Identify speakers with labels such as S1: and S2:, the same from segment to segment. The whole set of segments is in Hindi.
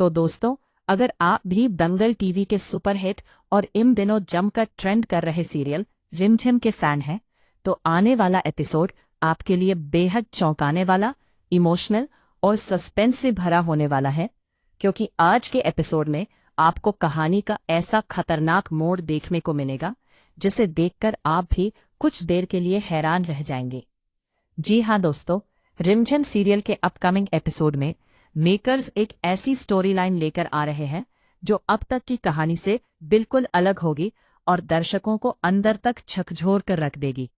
S1: तो दोस्तों, अगर आप भी दंगल टीवी के सुपरहिट और इन दिनों जमकर ट्रेंड कर रहे सीरियल रिमझिम के फैन हैं, तो आने वाला एपिसोड आपके लिए बेहद चौंकाने वाला, इमोशनल और सस्पेंस से भरा होने वाला है, क्योंकि आज के एपिसोड में आपको कहानी का ऐसा खतरनाक मोड़ देखने को मिलेगा जिसे देखकर आप भी कुछ देर के लिए हैरान रह जाएंगे। जी हाँ दोस्तों, रिमझिम सीरियल के अपकमिंग एपिसोड में मेकर्स एक ऐसी स्टोरी लाइन लेकर आ रहे हैं जो अब तक की कहानी से बिल्कुल अलग होगी और दर्शकों को अंदर तक झकझोर कर रख देगी।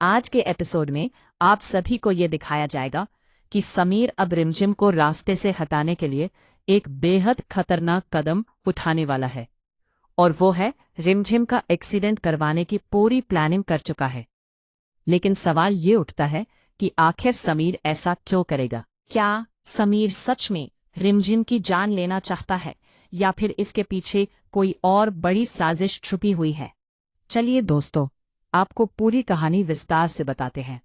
S1: आज के एपिसोड में आप सभी को ये दिखाया जाएगा कि समीर अब रिमझिम को रास्ते से हटाने के लिए एक बेहद खतरनाक कदम उठाने वाला है, और वो है रिमझिम का एक्सीडेंट करवाने की पूरी प्लानिंग कर चुका है। लेकिन सवाल ये उठता है कि आखिर समीर ऐसा क्यों करेगा? क्या समीर सच में रिमझिम की जान लेना चाहता है या फिर इसके पीछे कोई और बड़ी साजिश छुपी हुई है? चलिए दोस्तों, आपको पूरी कहानी विस्तार से बताते हैं।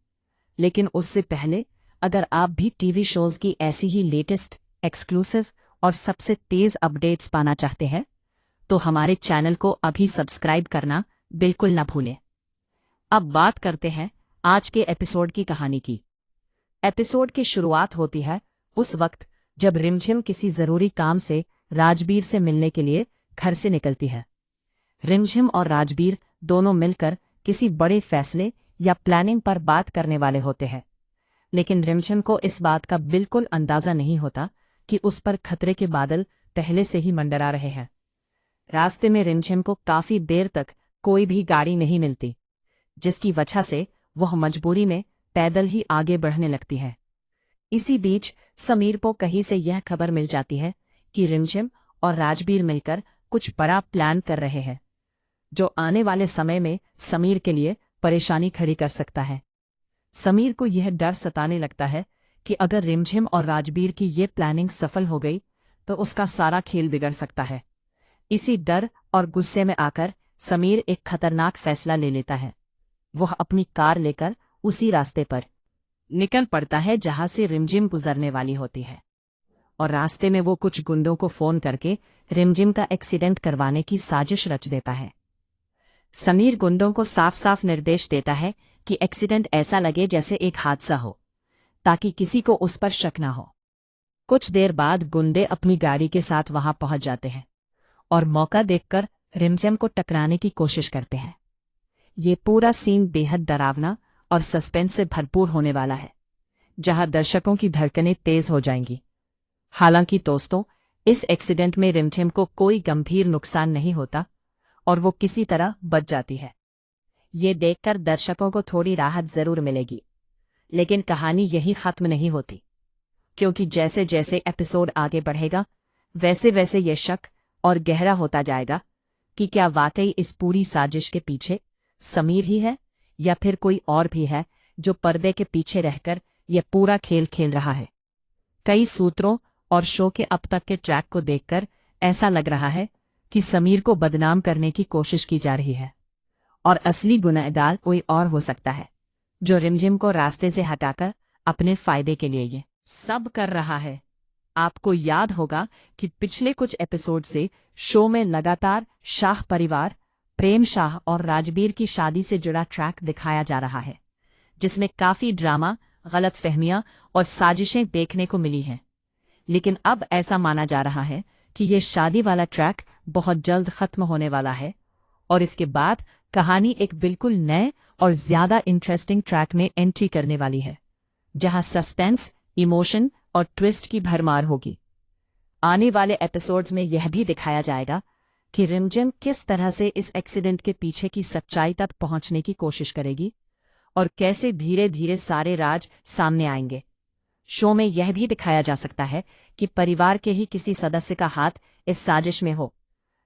S1: लेकिन उससे पहले, अगर आप भी टीवी शोज की ऐसी ही लेटेस्ट, एक्सक्लूसिव और सबसे तेज अपडेट्स पाना चाहते हैं, तो हमारे चैनल को अभी सब्सक्राइब करना बिल्कुल न भूलें। अब बात करते हैं आज के एपिसोड की कहानी की। एपिसोड की शुरुआत होती है उस वक्त जब रिमझिम किसी जरूरी काम से राजबीर से मिलने के लिए घर से निकलती है। रिमझिम और राजबीर दोनों मिलकर किसी बड़े फैसले या प्लानिंग पर बात करने वाले होते हैं, लेकिन रिमझिम को इस बात का बिल्कुल अंदाजा नहीं होता कि उस पर खतरे के बादल पहले से ही मंडरा रहे हैं। रास्ते में रिमझिम को काफी देर तक कोई भी गाड़ी नहीं मिलती, जिसकी वजह से वह मजबूरी में पैदल ही आगे बढ़ने लगती है। इसी बीच समीर को कहीं से यह खबर मिल जाती है कि रिमझिम और राजबीर मिलकर कुछ बड़ा प्लान कर रहे हैं, जो आने वाले समय में समीर के लिए परेशानी खड़ी कर सकता है। समीर को यह डर सताने लगता है कि अगर रिमझिम और राजबीर की ये प्लानिंग सफल हो गई तो उसका सारा खेल बिगड़ सकता है। इसी डर और गुस्से में आकर समीर एक खतरनाक फैसला ले लेता है। वह अपनी कार लेकर उसी रास्ते पर निकल पड़ता है जहां से रिमझिम गुजरने वाली होती है, और रास्ते में वो कुछ गुंडों को फोन करके रिमझिम का एक्सीडेंट करवाने की साजिश रच देता है। समीर गुंडों को साफ साफ निर्देश देता है कि एक्सीडेंट ऐसा लगे जैसे एक हादसा हो, ताकि किसी को उस पर शक न हो। कुछ देर बाद गुंडे अपनी गाड़ी के साथ वहां पहुंच जाते हैं और मौका देखकर रिमझिम को टकराने की कोशिश करते हैं। ये पूरा सीन बेहद डरावना और सस्पेंस से भरपूर होने वाला है, जहां दर्शकों की धड़कनें तेज हो जाएंगी। हालांकि दोस्तों, इस एक्सीडेंट में रिमझिम को कोई गंभीर नुकसान नहीं होता और वो किसी तरह बच जाती है। ये देखकर दर्शकों को थोड़ी राहत जरूर मिलेगी, लेकिन कहानी यही खत्म नहीं होती, क्योंकि जैसे जैसे एपिसोड आगे बढ़ेगा वैसे वैसे ये शक और गहरा होता जाएगा कि क्या वाकई इस पूरी साजिश के पीछे समीर ही है या फिर कोई और भी है जो पर्दे के पीछे रहकर यह पूरा खेल खेल रहा है। कई सूत्रों और शो के अब तक के ट्रैक को देखकर ऐसा लग रहा है कि समीर को बदनाम करने की कोशिश की जा रही है, और असली गुनहगार कोई और हो सकता है जो रिमझिम को रास्ते से हटाकर अपने फायदे के लिए ये सब कर रहा है। आपको याद होगा कि पिछले कुछ एपिसोड से शो में लगातार शाह परिवार, प्रेम शाह और राजबीर की शादी से जुड़ा ट्रैक दिखाया जा रहा है, जिसमें काफी ड्रामा, गलतफहमियां और साजिशें देखने को मिली हैं। लेकिन अब ऐसा माना जा रहा है कि ये शादी वाला ट्रैक बहुत जल्द खत्म होने वाला है, और इसके बाद कहानी एक बिल्कुल नए और ज्यादा इंटरेस्टिंग ट्रैक में एंट्री करने वाली है, जहां सस्पेंस, इमोशन और ट्विस्ट की भरमार होगी। आने वाले एपिसोड्स में यह भी दिखाया जाएगा कि रिमझिम किस तरह से इस एक्सीडेंट के पीछे की सच्चाई तक पहुंचने की कोशिश करेगी और कैसे धीरे धीरे सारे राज सामने आएंगे। शो में यह भी दिखाया जा सकता है कि परिवार के ही किसी सदस्य का हाथ इस साजिश में हो,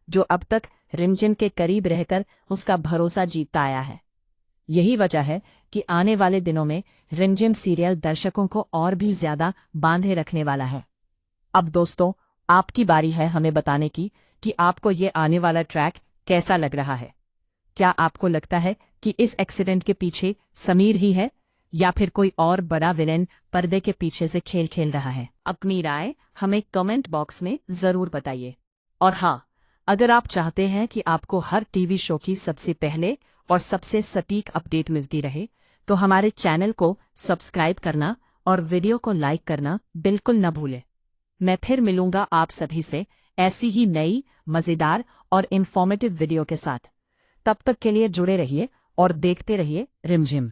S1: जो अब तक रिमझिम के करीब रहकर उसका भरोसा जीतता आया है। यही वजह है कि आने वाले दिनों में रिमझिम सीरियल दर्शकों को और भी ज्यादा बांधे रखने वाला है। अब दोस्तों, आपकी बारी है हमें बताने की कि आपको ये आने वाला ट्रैक कैसा लग रहा है। क्या आपको लगता है कि इस एक्सीडेंट के पीछे समीर ही है या फिर कोई और बड़ा विलेन पर्दे के पीछे से खेल खेल रहा है? अपनी राय हमें कमेंट बॉक्स में जरूर बताइए। और हाँ, अगर आप चाहते हैं कि आपको हर टीवी शो की सबसे पहले और सबसे सटीक अपडेट मिलती रहे, तो हमारे चैनल को सब्सक्राइब करना और वीडियो को लाइक करना बिल्कुल न भूलें। मैं फिर मिलूंगा आप सभी से ऐसी ही नई, मज़ेदार और इन्फॉर्मेटिव वीडियो के साथ। तब तक के लिए जुड़े रहिए और देखते रहिए रिमझिम।